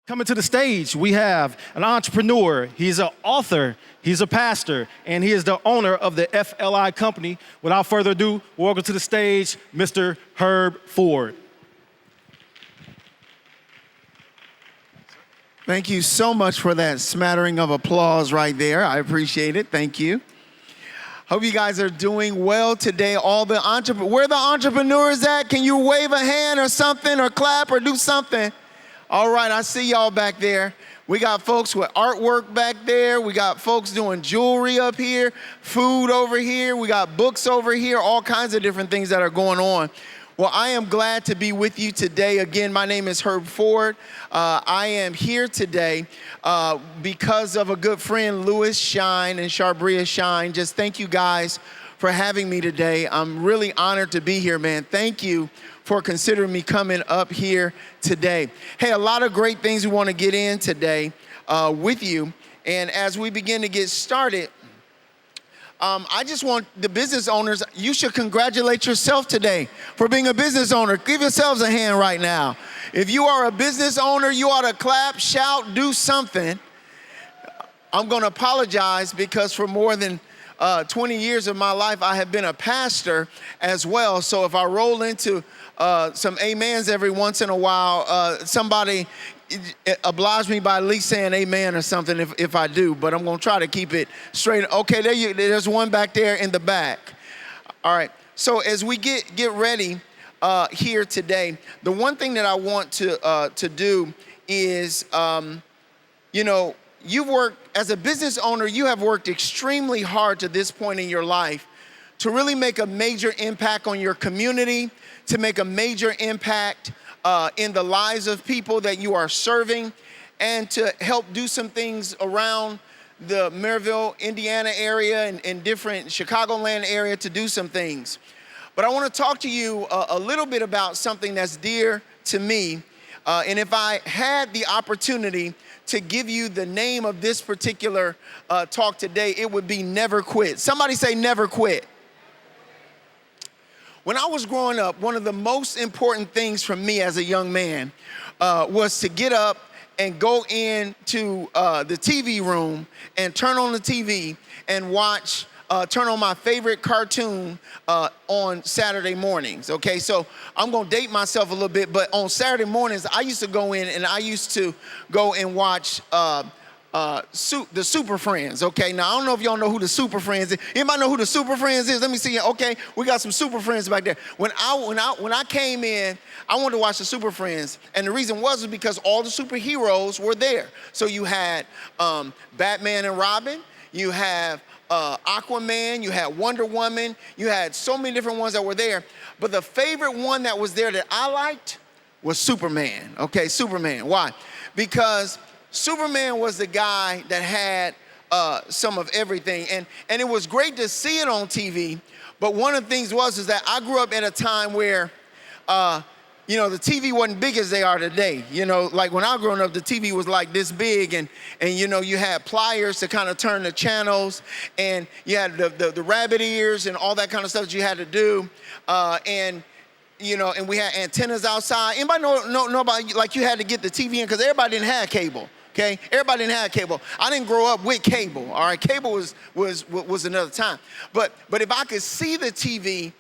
Coming to the stage, we have an entrepreneur. He's an author, he's a pastor, and he is the owner of the FLI company. Without further ado, welcome to the stage, Mr. Herb Ford. Thank you so much for that smattering of applause right there. I appreciate it. Thank you. Hope you guys are doing well today. Where the entrepreneurs at? Can you wave a hand or something or clap or do something? All right, I see y'all back there. We got folks with artwork back there. We got folks doing jewelry up here, food over here. We got books over here, all kinds of different things that are going on. Well, I am glad to be with you today. Again, my name is Herb Ford. I am here today because of a good friend, Louis Shine and Charbria Shine. Just thank you guys for having me today. I'm really honored to be here, man. Thank you for considering me coming up here today. Hey, a lot of great things we want to get in today with you. And as we begin to get started, I just want the business owners, you should congratulate yourself today for being a business owner. Give yourselves a hand right now. If you are a business owner, you ought to clap, shout, do something. I'm going to apologize because for more than 20 years of my life, I have been a pastor as well. So if I roll into some amens every once in a while, somebody oblige me by at least saying amen or something if I do, but I'm going to try to keep it straight. Okay, there's one back there in the back. All right, so as we get ready here today, the one thing that I want to do is, you've worked, as a business owner, you have worked extremely hard to this point in your life to really make a major impact on your community, to make a major impact in the lives of people that you are serving, and to help do some things around the Maryville, Indiana area and different Chicagoland area to do some things. But I want to talk to you a little bit about something that's dear to me. And if I had the opportunity to give you the name of this particular talk today, it would be Never Quit. Somebody say never quit. When I was growing up, one of the most important things for me as a young man was to get up and go into the TV room and turn on the TV and watch, turn on my favorite cartoon on Saturday mornings, okay? So I'm gonna date myself a little bit, but on Saturday mornings, I used to go in and I used to go and watch the Super Friends, okay? Now, I don't know if y'all know who the Super Friends is. Anybody know who the Super Friends is? Let me see. Okay, we got some Super Friends back there. When I came in, I wanted to watch the Super Friends, and the reason was because all the superheroes were there. So you had Batman and Robin, you have Aquaman, you had Wonder Woman, you had so many different ones that were there. But the favorite one that was there that I liked was Superman, okay? Superman. Why? Because Superman was the guy that had some of everything, and it was great to see it on TV. But one of the things is that I grew up at a time where, the TV wasn't big as they are today. Like when I grew up, the TV was like this big, and you had pliers to kind of turn the channels, and you had the rabbit ears and all that kind of stuff that you had to do, and we had antennas outside. Anybody know about, like, you had to get the TV in because everybody didn't have cable. Okay, everybody didn't have cable. I didn't grow up with cable. All right, cable was another time. But if I could see the TV,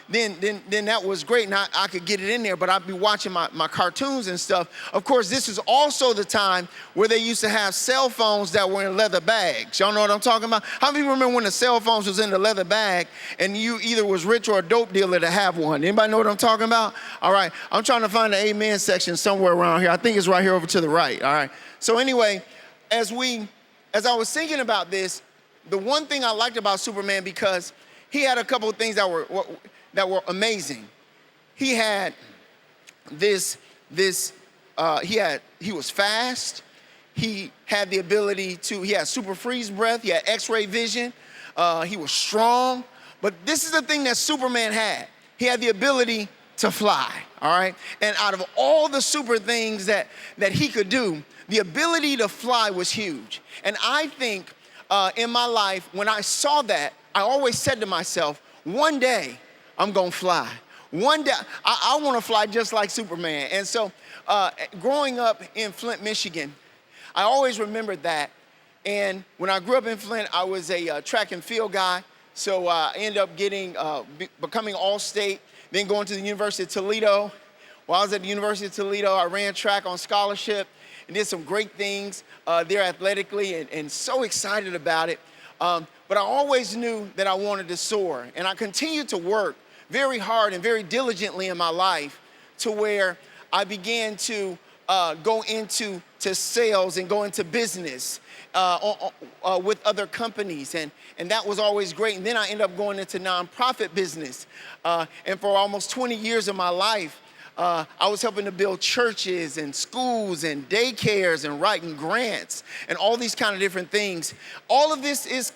then that was great, and I could get it in there. But I'd be watching my cartoons and stuff. Of course, this is also the time where they used to have cell phones that were in leather bags. Y'all know what I'm talking about? How many people remember when the cell phones was in the leather bag, and you either was rich or a dope dealer to have one? Anybody know what I'm talking about? All right, I'm trying to find the amen section somewhere around here. I think it's right here over to the right. All right. So anyway, as I was thinking about this, the one thing I liked about Superman, because he had a couple of things that were amazing. He had he was fast. He had the ability he had super freeze breath. He had X-ray vision. He was strong. But this is the thing that Superman had. He had the ability to fly, all right? And out of all the super things that he could do, the ability to fly was huge. And I think in my life, when I saw that, I always said to myself, one day I'm gonna fly. One day, I want to fly just like Superman. And so growing up in Flint, Michigan, I always remembered that. And when I grew up in Flint, I was a track and field guy. So I ended up becoming All-State, then going to the University of Toledo. While I was at the University of Toledo, I ran track on scholarship and did some great things there athletically, and so excited about it. But I always knew that I wanted to soar. And I continued to work very hard and very diligently in my life to where I began to go into sales and go into business with other companies. And that was always great. And then I ended up going into nonprofit business. And for almost 20 years of my life, I was helping to build churches and schools and daycares and writing grants and all these kind of different things. All of this is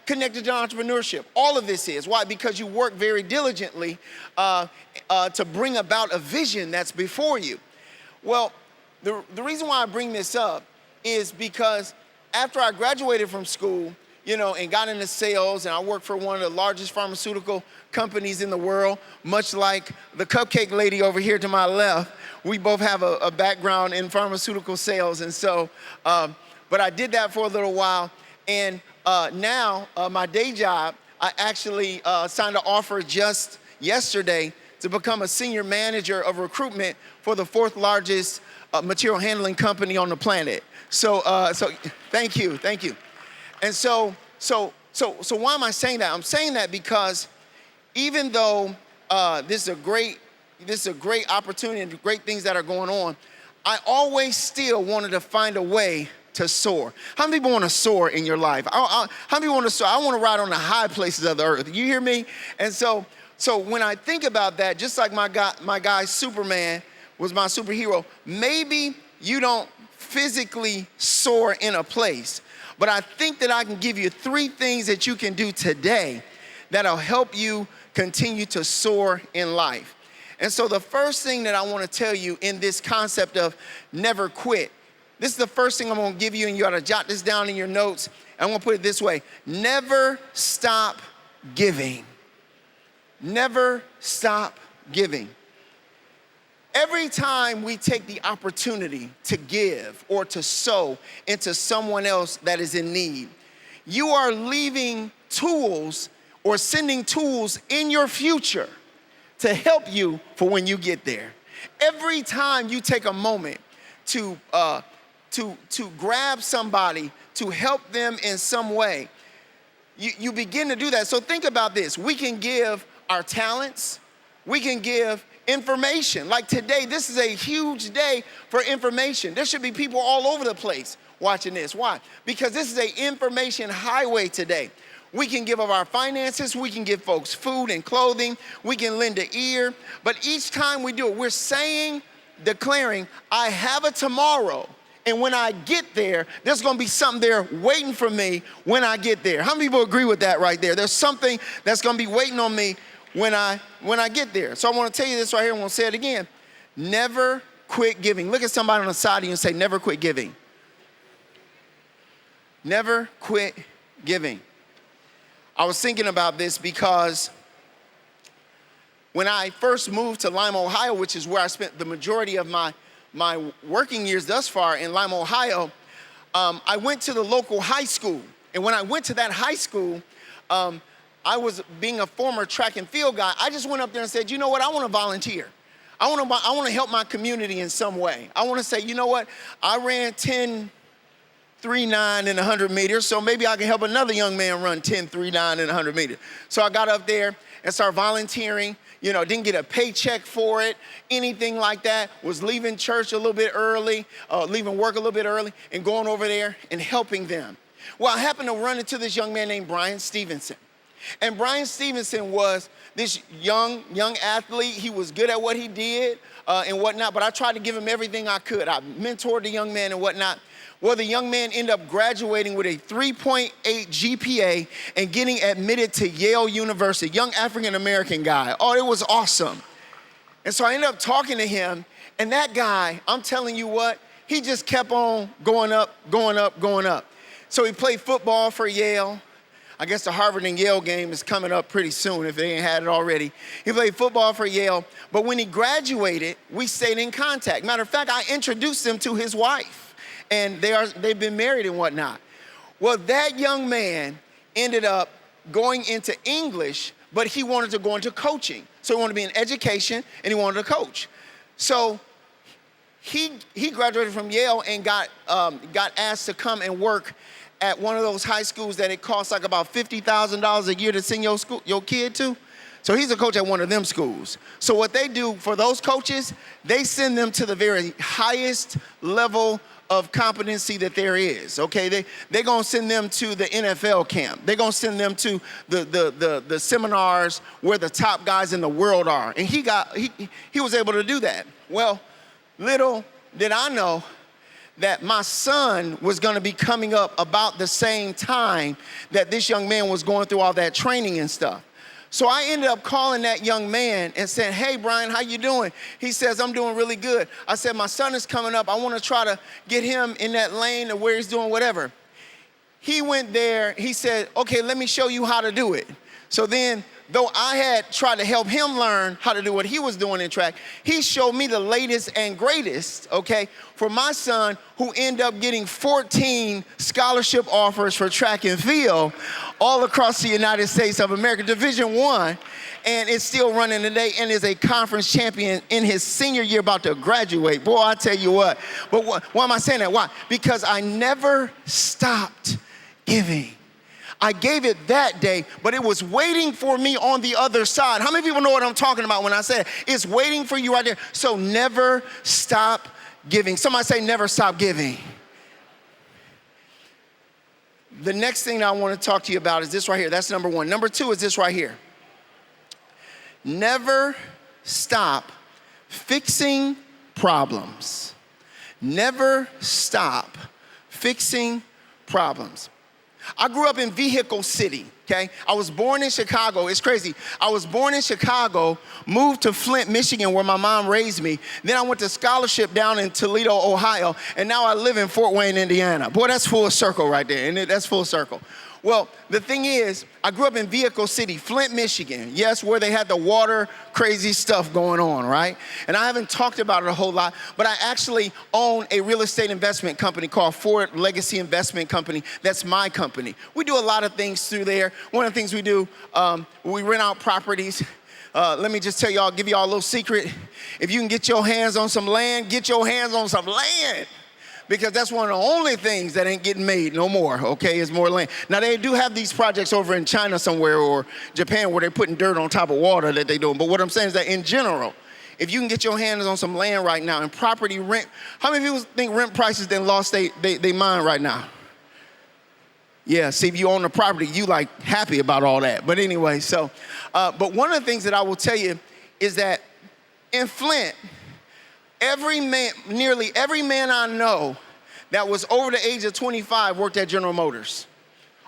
connected to entrepreneurship. All of this is. Why? Because you work very diligently to bring about a vision that's before you. Well, the reason why I bring this up is because after I graduated from school, and got into sales, and I worked for one of the largest pharmaceutical companies in the world, much like the cupcake lady over here to my left. We both have a background in pharmaceutical sales, and so, but I did that for a little while, and now my day job, I actually signed an offer just yesterday to become a senior manager of recruitment for the 4th largest material handling company on the planet. So thank you. And so why am I saying that? I'm saying that because even though this is a great opportunity and great things that are going on, I always still wanted to find a way to soar. How many people want to soar in your life? How many people want to soar? I want to ride on the high places of the earth. You hear me? And so when I think about that, just like my guy Superman was my superhero, maybe you don't physically soar in a place, but I think that I can give you 3 things that you can do today that'll help you continue to soar in life. And so the first thing that I want to tell you in this concept of never quit, this is the first thing I'm going to give you, and you ought to jot this down in your notes. I'm going to put it this way: never stop giving. Never stop giving. Every time we take the opportunity to give or to sow into someone else that is in need, you are leaving tools or sending tools in your future to help you for when you get there. Every time you take a moment to grab somebody, to help them in some way, you begin to do that. So think about this. We can give our talents. We can give information. Like today, this is a huge day for information. There should be people all over the place watching this. Why? Because this is an information highway today. We can give of our finances. We can give folks food and clothing. We can lend an ear. But each time we do it, we're declaring, I have a tomorrow. And when I get there, there's going to be something there waiting for me when I get there. How many people agree with that right there? There's something that's going to be waiting on me when I get there. So I want to tell you this right here, and we'll say it again. Never quit giving. Look at somebody on the side of you and say, never quit giving. Never quit giving. I was thinking about this because when I first moved to Lima, Ohio, which is where I spent the majority of my working years thus far in Lima, Ohio, I went to the local high school. And when I went to that high school, I was being a former track and field guy. I just went up there and said, you know what, I want to volunteer. I want to help my community in some way. I want to say, you know what, I ran 10.39 in 100 meters, so maybe I can help another young man run 10.39 in 100 meters. So I got up there and started volunteering. Didn't get a paycheck for it, anything like that. Was leaving church a little bit early, leaving work a little bit early, and going over there and helping them. Well, I happened to run into this young man named Brian Stevenson. And Brian Stevenson was this young athlete. He was good at what he did and whatnot, but I tried to give him everything I could. I mentored the young man and whatnot. Well, the young man ended up graduating with a 3.8 GPA and getting admitted to Yale University, young African-American guy. Oh, it was awesome. And so I ended up talking to him, and that guy, I'm telling you what, he just kept on going up. So he played football for Yale. I guess the Harvard and Yale game is coming up pretty soon if they ain't had it already. He played football for Yale, but when he graduated, we stayed in contact. Matter of fact, I introduced him to his wife, and they've been married and whatnot. Well, that young man ended up going into English, but he wanted to go into coaching. So he wanted to be in education, and he wanted to coach. So he graduated from Yale and got asked to come and work at one of those high schools that it costs like about $50,000 a year to send your kid to. So he's a coach at one of them schools. So what they do for those coaches, they send them to the very highest level of competency that there is, okay? They're gonna send them to the NFL camp. They're gonna send them to the seminars where the top guys in the world are. And he was able to do that. Well, little did I know that my son was gonna be coming up about the same time that this young man was going through all that training and stuff. So I ended up calling that young man and saying, hey, Brian, how you doing? He says, I'm doing really good. I said, my son is coming up. I want to try to get him in that lane of where he's doing whatever. He went there. He said, okay, let me show you how to do it. So then, though I had tried to help him learn how to do what he was doing in track, he showed me the latest and greatest, okay, for my son, who ended up getting 14 scholarship offers for track and field all across the United States of America, Division I, and is still running today and is a conference champion in his senior year, about to graduate. Boy, I tell you what. But why am I saying that? Why? Because I never stopped giving. I gave it that day, but it was waiting for me on the other side. How many people know what I'm talking about when I say it? It's waiting for you right there. So never stop giving. Somebody say never stop giving. The next thing I want to talk to you about is this right here. That's number one. Number two is this right here. Never stop fixing problems. Never stop fixing problems. I grew up in Vehicle City, okay? I was born in Chicago. It's crazy. I was born in Chicago, moved to Flint, Michigan, where my mom raised me. Then I went to scholarship down in Toledo, Ohio, and now I live in Fort Wayne, Indiana. Boy, that's full circle right there, and that's full circle. Well, the thing is, I grew up in Vehicle City, Flint, Michigan. Yes, where they had the water crazy stuff going on, right? And I haven't talked about it a whole lot, but I actually own a real estate investment company called Ford Legacy Investment Company. That's my company. We do a lot of things through there. One of the things we do, we rent out properties. Let me just tell y'all, give y'all a little secret. If you can get your hands on some land, get your hands on some land. Because that's one of the only things that ain't getting made no more, okay, is more land. Now, they do have these projects over in China somewhere or Japan where they're putting dirt on top of water that they're doing. But what I'm saying is that in general, if you can get your hands on some land right now and property rent, how many people think rent prices then lost they mind right now? Yeah, see, if you own the property, you like happy about all that. But anyway, so, but one of the things that I will tell you is that in Flint, nearly every man I know that was over the age of 25 worked at General Motors.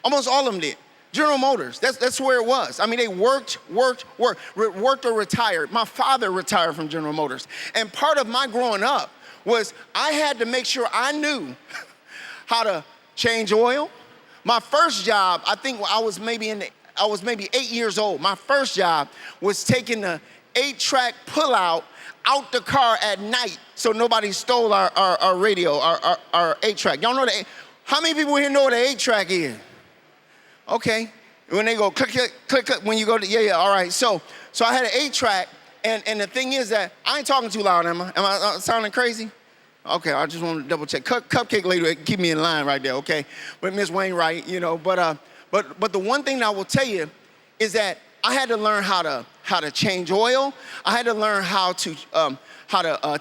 Almost all of them did. General Motors, that's where it was. I mean, they worked or retired. My father retired from General Motors. And part of my growing up was I had to make sure I knew how to change oil. My first job, I think I was maybe 8 years old. My first job was taking the 8-track pullout out the car at night so nobody stole our radio, our 8-track. Y'all know how many people here know what an 8-track is? Okay. When they go click, click, click, click, when you go to, yeah, all right. So I had an 8-track, and the thing is that I ain't talking too loud, am I? Am I sounding crazy? Okay, I just want to double check. Cupcake lady, keep me in line right there, okay? But Miss Wainwright, you know, but the one thing that I will tell you is that I had to learn how to change oil. I had to learn how to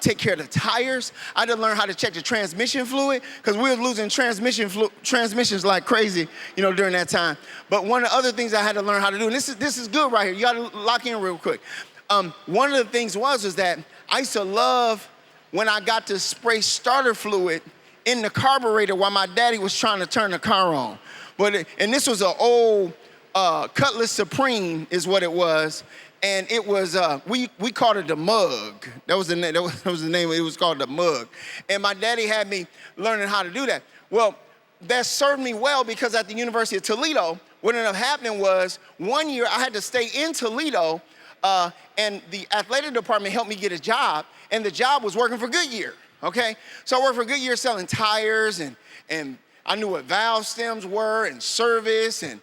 take care of the tires. I had to learn how to check the transmission fluid because we were losing transmissions like crazy, you know, during that time. But one of the other things I had to learn how to do, and this is good right here. You got to lock in real quick. One of the things was that I used to love when I got to spray starter fluid in the carburetor while my daddy was trying to turn the car on. And this was an old Cutlass Supreme is what it was. And it was, we called it the Mug. That was the name, that was the name, it was called the Mug. And my daddy had me learning how to do that. Well, that served me well because at the University of Toledo, what ended up happening was one year I had to stay in Toledo, and the athletic department helped me get a job, and the job was working for Goodyear, okay? So I worked for Goodyear selling tires, and I knew what valve stems were and service, and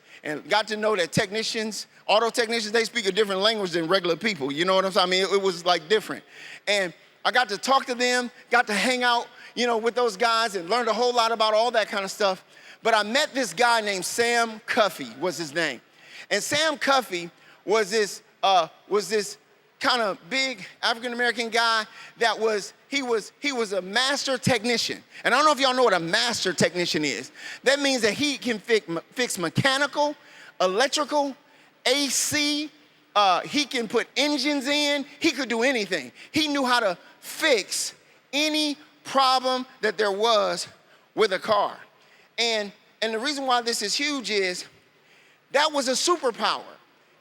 got to know that technicians, auto technicians, they speak a different language than regular people, you know what I'm saying? I mean, it was like different. And I got to talk to them, got to hang out, with those guys and learned a whole lot about all that kind of stuff. But I met this guy named Sam Cuffey, was his name. And Sam Cuffey was this kind of big African-American guy that he was a master technician. And I don't know if y'all know what a master technician is. That means that he can fix mechanical, electrical, AC, he can put engines in, he could do anything. He knew how to fix any problem that there was with a car. And the reason why this is huge is that was a superpower.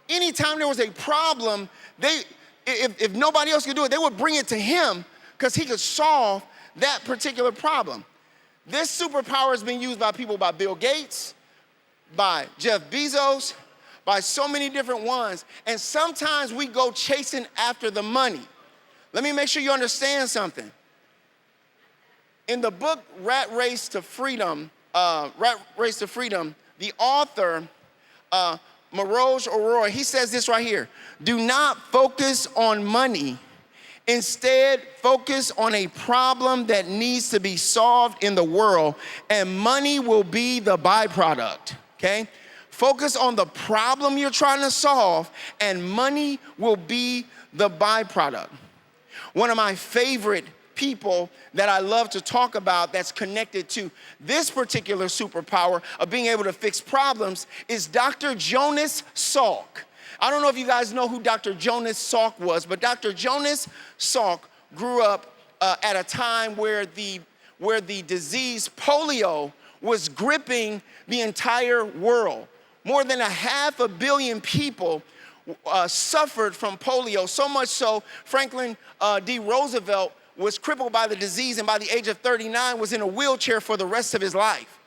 Anytime there was a problem, if nobody else could do it, they would bring it to him because he could solve that particular problem. This superpower has been used by people, by Bill Gates, by Jeff Bezos, by so many different ones. And sometimes we go chasing after the money. Let me make sure you understand something. In the book Rat Race to Freedom, the author, Maroj Aurora, he says this right here: do not focus on money. Instead, focus on a problem that needs to be solved in the world, and money will be the byproduct, okay? Focus on the problem you're trying to solve, and money will be the byproduct. One of my favorite people that I love to talk about that's connected to this particular superpower of being able to fix problems is Dr. Jonas Salk. I don't know if you guys know who Dr. Jonas Salk was, but Dr. Jonas Salk grew up at a time where the disease polio was gripping the entire world. More than 500 million people suffered from polio, so much so Franklin D. Roosevelt was crippled by the disease, and by the age of 39 was in a wheelchair for the rest of his life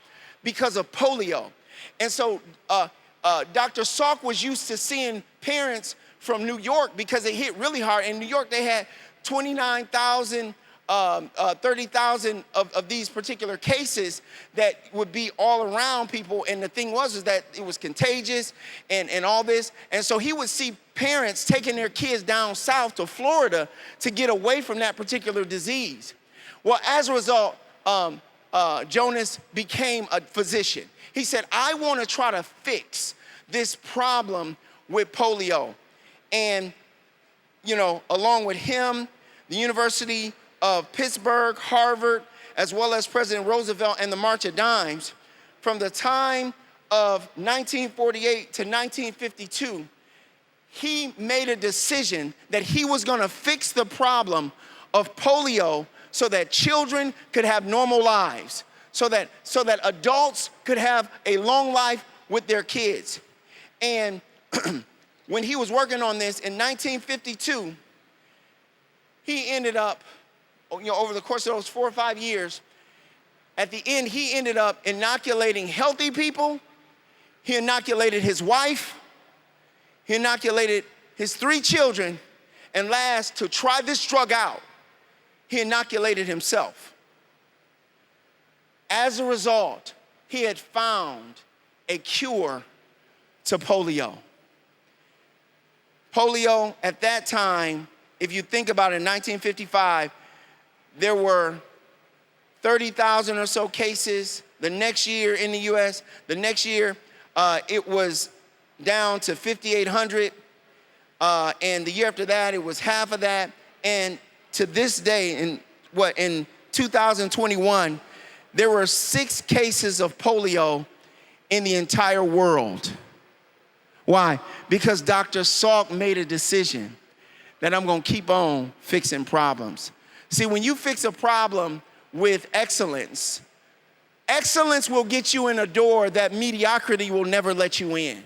because of polio. And so Dr. Salk was used to seeing parents from New York because it hit really hard. In New York, they had 29,000, 30,000 of these particular cases that would be all around people. And the thing was that it was contagious and all this. And so he would see parents taking their kids down south to Florida to get away from that particular disease. Well, as a result, Jonas became a physician. He said, I want to try to fix this problem with polio. And, along with him, the University of Pittsburgh, Harvard, as well as President Roosevelt and the March of Dimes, from the time of 1948 to 1952, he made a decision that he was going to fix the problem of polio so that children could have normal lives, so that adults could have a long life with their kids. And when he was working on this in 1952, he ended up, over the course of those 4 or 5 years, at the end, he ended up inoculating healthy people. He inoculated his wife. He inoculated his 3 children. And last, to try this drug out, he inoculated himself. As a result, he had found a cure to polio. Polio at that time, if you think about it, in 1955, there were 30,000 or so cases. The next year in the US, it was down to 5,800. And the year after that, it was half of that. And to this day, in 2021, there were 6 cases of polio in the entire world. Why? Because Dr. Salk made a decision that I'm going to keep on fixing problems. See, when you fix a problem with excellence, excellence will get you in a door that mediocrity will never let you in.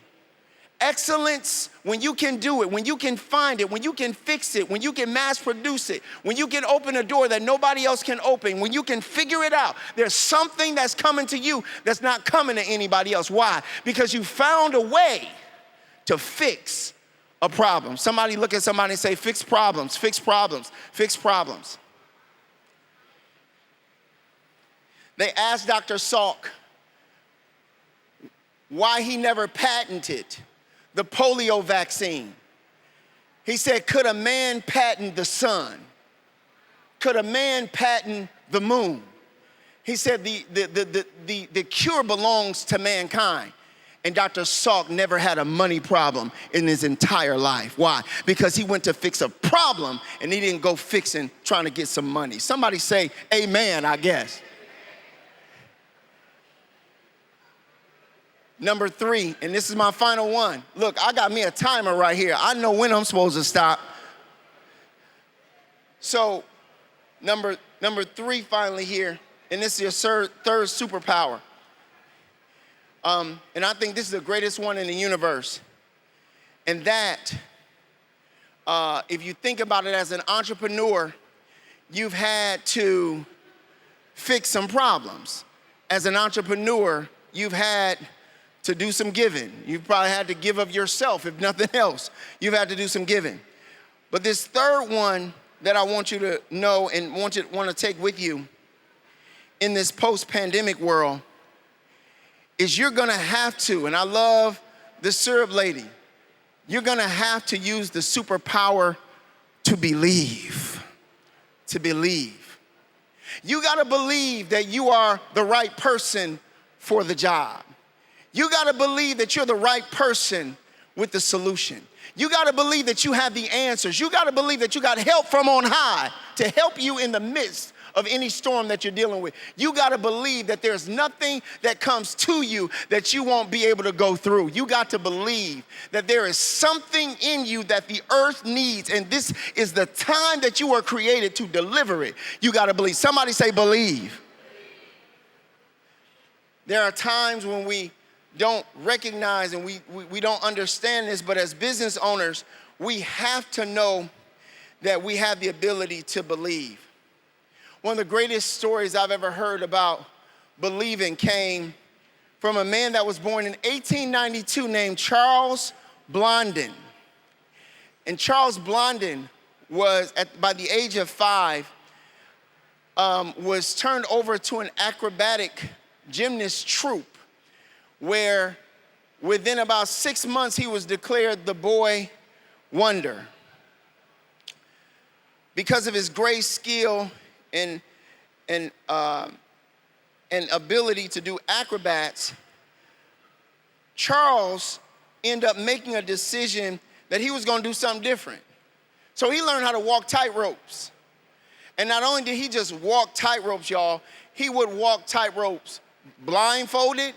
Excellence, when you can do it, when you can find it, when you can fix it, when you can mass produce it, when you can open a door that nobody else can open, when you can figure it out, there's something that's coming to you that's not coming to anybody else. Why? Because you found a way to fix a problem. Somebody look at somebody and say, fix problems, fix problems, fix problems. They asked Dr. Salk why he never patented the polio vaccine. He said, could a man patent the sun? Could a man patent the moon? He said the cure belongs to mankind. And Dr. Salk never had a money problem in his entire life. Why? Because he went to fix a problem and he didn't go fixing, trying to get some money. Somebody say amen, I guess. Number 3, and this is my final one. Look, I got me a timer right here. I know when I'm supposed to stop. So, number 3 finally here, and this is your third superpower. And I think this is the greatest one in the universe. And that, if you think about it as an entrepreneur, you've had to fix some problems. As an entrepreneur, you've had to do some giving. You've probably had to give of yourself, if nothing else. You've had to do some giving. But this third one that I want you to know and want to take with you in this post-pandemic world is you're gonna have to, and I love the syrup lady, you're gonna have to use the superpower to believe. To believe. You gotta believe that you are the right person for the job. You gotta believe that you're the right person with the solution. You gotta believe that you have the answers. You gotta believe that you got help from on high to help you in the midst of any storm that you're dealing with. You gotta believe that there's nothing that comes to you that you won't be able to go through. You got to believe that there is something in you that the earth needs, and this is the time that you were created to deliver it. You gotta believe. Somebody say believe. There are times when we don't recognize and we don't understand this, but as business owners, we have to know that we have the ability to believe. One of the greatest stories I've ever heard about believing came from a man that was born in 1892 named Charles Blondin. And Charles Blondin was, by the age of 5, was turned over to an acrobatic gymnast troupe where within about 6 months he was declared the boy wonder. Because of his great skill and ability to do acrobats, Charles ended up making a decision that he was gonna do something different. So he learned how to walk tight ropes. And not only did he just walk tight ropes, y'all, he would walk tight ropes blindfolded.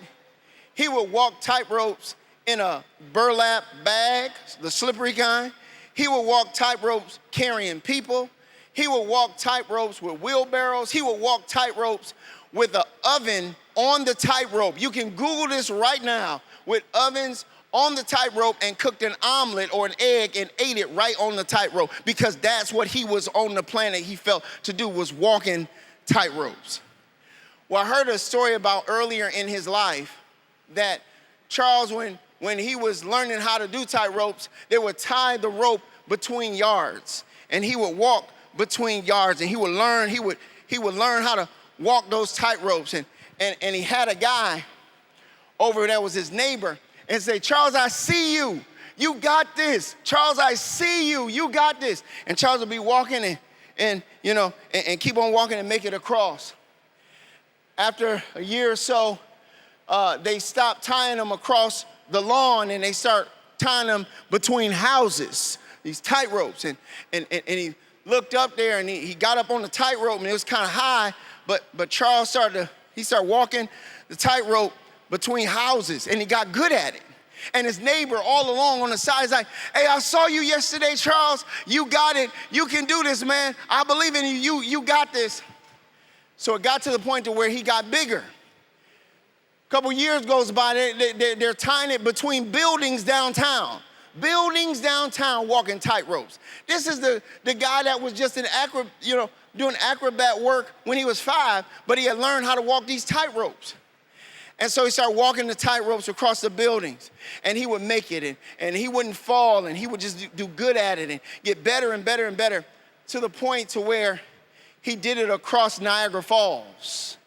He would walk tight ropes in a burlap bag, the slippery kind. He would walk tight ropes carrying people. He would walk tight ropes with wheelbarrows. He would walk tight ropes with an oven on the tightrope. You can Google this right now, with ovens on the tightrope, and cooked an omelet or an egg and ate it right on the tightrope, because that's what he was on the planet he felt to do, was walking tightropes. Well, I heard a story about earlier in his life that Charles, when he was learning how to do tightropes, they would tie the rope between yards, and he would walk between yards, and he would learn how to walk those tightropes. And he had a guy over there, was his neighbor, and say, Charles, I see you. You got this. Charles, I see you. You got this. And Charles would be walking and keep on walking and make it across. After a year or so, they stopped tying them across the lawn, and they start tying them between houses, these tightropes. And he looked up there, and he got up on the tightrope, and it was kind of high, but Charles started walking the tightrope between houses, and he got good at it. And his neighbor all along on the side is like, hey, I saw you yesterday, Charles. You got it. You can do this, man. I believe in you. You got this. So it got to the point to where he got bigger. couple years goes by, they're tying it between buildings downtown. Buildings downtown, walking tightropes. This is the guy that was just doing acrobat work when he was 5, but he had learned how to walk these tightropes. And so he started walking the tightropes across the buildings, and he would make it, and he wouldn't fall, and he would just do good at it and get better and better and better to the point to where he did it across Niagara Falls.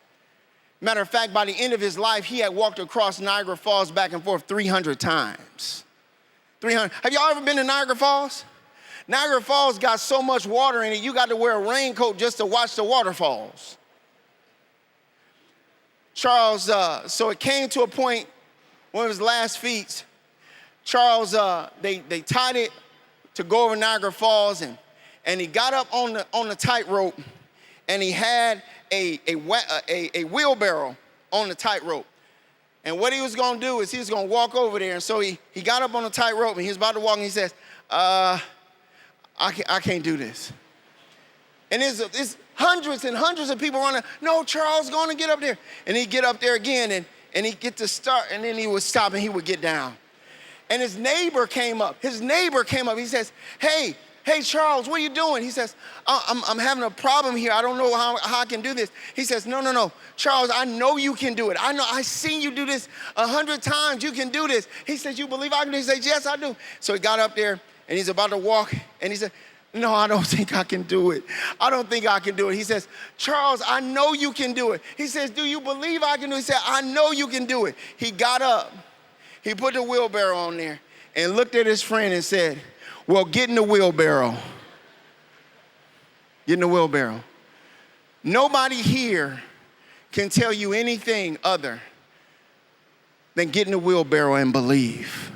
Matter of fact, by the end of his life, he had walked across Niagara Falls back and forth 300 times. 300. Have y'all ever been to Niagara Falls? Niagara Falls got so much water in it, you got to wear a raincoat just to watch the waterfalls. Charles, so it came to a point, one of his last feats, Charles, they tied it to go over Niagara Falls, and he got up on the tightrope, and he had a wheelbarrow on the tightrope. And what he was going to do is he was going to walk over there. And so he got up on the tightrope, and he was about to walk, and he says, I can't do this. And there's hundreds and hundreds of people running, no, Charles, going to get up there. And he'd get up there again, and he'd get to start, and then he would stop, and he would get down. And his neighbor came up. He says, hey, Charles, what are you doing? He says, I'm having a problem here. I don't know how I can do this. He says, no. Charles, I know you can do it. I seen you do this 100 times. You can do this. He says, you believe I can do it? He says, yes, I do. So he got up there, and he's about to walk, and he said, no, I don't think I can do it. I don't think I can do it. He says, Charles, I know you can do it. He says, do you believe I can do it? He said, I know you can do it. He got up. He put the wheelbarrow on there and looked at his friend and said, well, get in the wheelbarrow. Get in the wheelbarrow. Nobody here can tell you anything other than get in the wheelbarrow and believe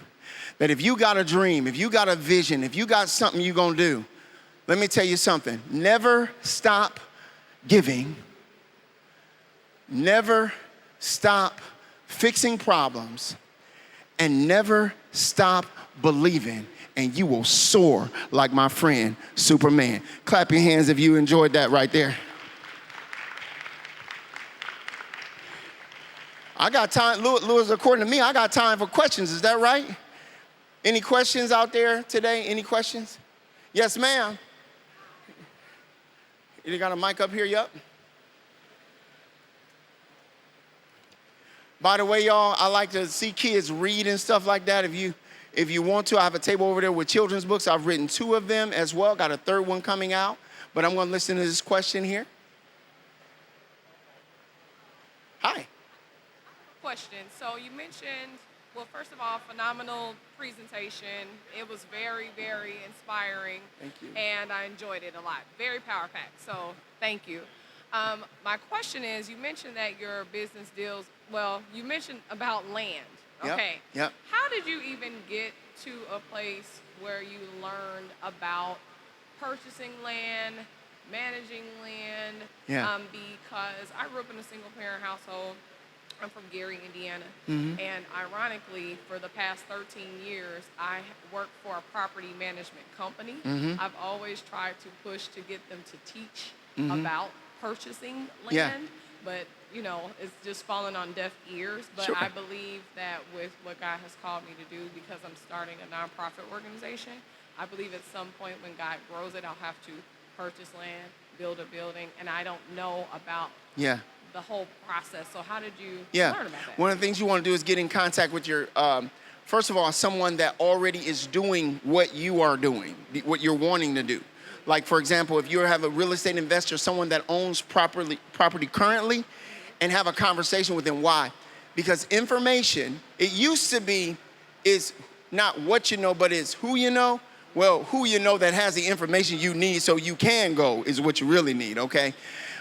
that if you got a dream, if you got a vision, if you got something you're going to do, let me tell you something. Never stop giving. Never stop fixing problems. And never stop believing, and you will soar like my friend Superman. Clap your hands if you enjoyed that right there. I got time, Louis, according to me, I got time for questions. Is that right? Any questions out there today? Any questions? Yes, ma'am. You got a mic up here? Yup. By the way, y'all, I like to see kids read and stuff like that. If you want to, I have a table over there with children's books. I've written 2 of them as well. Got a 3rd one coming out. But I'm going to listen to this question here. Hi. Question. So you mentioned, well, first of all, phenomenal presentation. It was very, very inspiring. Thank you. And I enjoyed it a lot. Very power-packed. So thank you. My question is, you mentioned that your business deals, well, you mentioned about land. Okay. Yep. How did you even get to a place where you learned about purchasing land, managing land? Yeah. Because I grew up in a single-parent household. I'm from Gary, Indiana. Mm-hmm. And ironically, for the past 13 years, I worked for a property management company. Mm-hmm. I've always tried to push to get them to teach Mm-hmm. about purchasing land. Yeah. But, you know, it's just fallen on deaf ears. But Sure. I believe that with what God has called me to do, because I'm starting a nonprofit organization, I believe at some point when God grows it, I'll have to purchase land, build a building, and I don't know about the whole process. So how did you learn about that? One of the things you want to do is get in contact with your, first of all, someone that already is doing what you are doing, what you're wanting to do. Like, for example, if you have a real estate investor, someone that owns property currently, and have a conversation with them. Why? Because information, it used to be, is not what you know, but it's who you know. Well, who you know that has the information you need so you can go is what you really need, okay?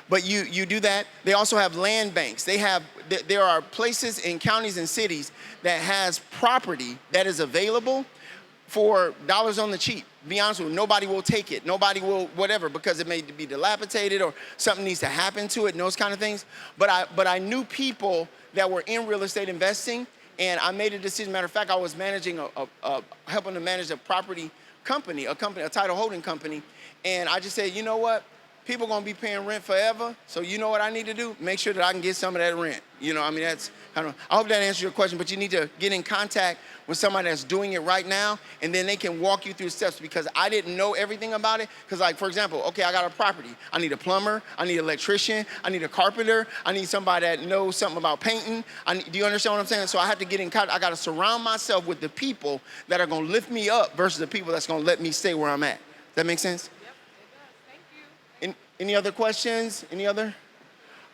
But you do that. They also have land banks. There are places in counties and cities that has property that is available for dollars on the cheap. Be honest with you, nobody will take it. Nobody will whatever, because it may be dilapidated or something needs to happen to it and those kind of things. But I knew people that were in real estate investing, and I made a decision. Matter of fact, I was managing helping to manage a property company, a title holding company, and I just said, you know what? people gonna be paying rent forever. So you know what I need to do? Make sure that I can get some of that rent. You know, I mean, that's kind of, I hope that answers your question, but you need to get in contact with somebody that's doing it right now, and then they can walk you through the steps, because I didn't know everything about it. Because like, for example, okay, I got a property. I need a plumber, I need an electrician, I need a carpenter, I need somebody that knows something about painting. Do you understand what I'm saying? So I have to get in contact. I gotta surround myself with the people that are gonna lift me up versus the people that's gonna let me stay where I'm at. Does that make sense? Yep, it does. Thank you. Any other questions? Any other?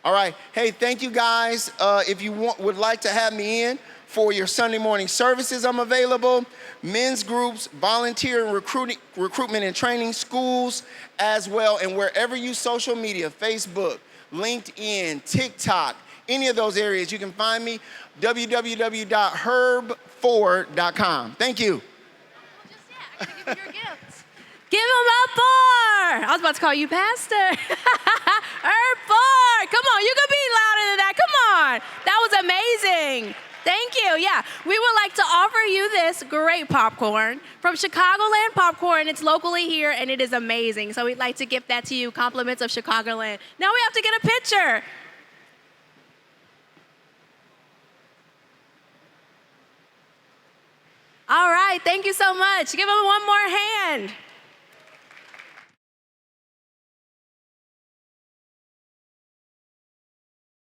All right. Hey, thank you guys. If you would like to have me in for your Sunday morning services, I'm available. Men's groups, volunteer and recruitment and training, schools as well, and wherever you social media, Facebook, LinkedIn, TikTok, any of those areas, you can find me, www.herbford.com. Thank you. Just yet. I gotta give you your gifts. Give him up, Ford. I was about to call you Pastor. Herb Ford. Come on, you can be louder than that. Come on. That was amazing. Thank you. Yeah, we would like to offer you this great popcorn from Chicagoland Popcorn. It's locally here, and it is amazing. So we'd like to gift that to you. Compliments of Chicagoland. Now we have to get a picture. All right, thank you so much. Give him one more hand.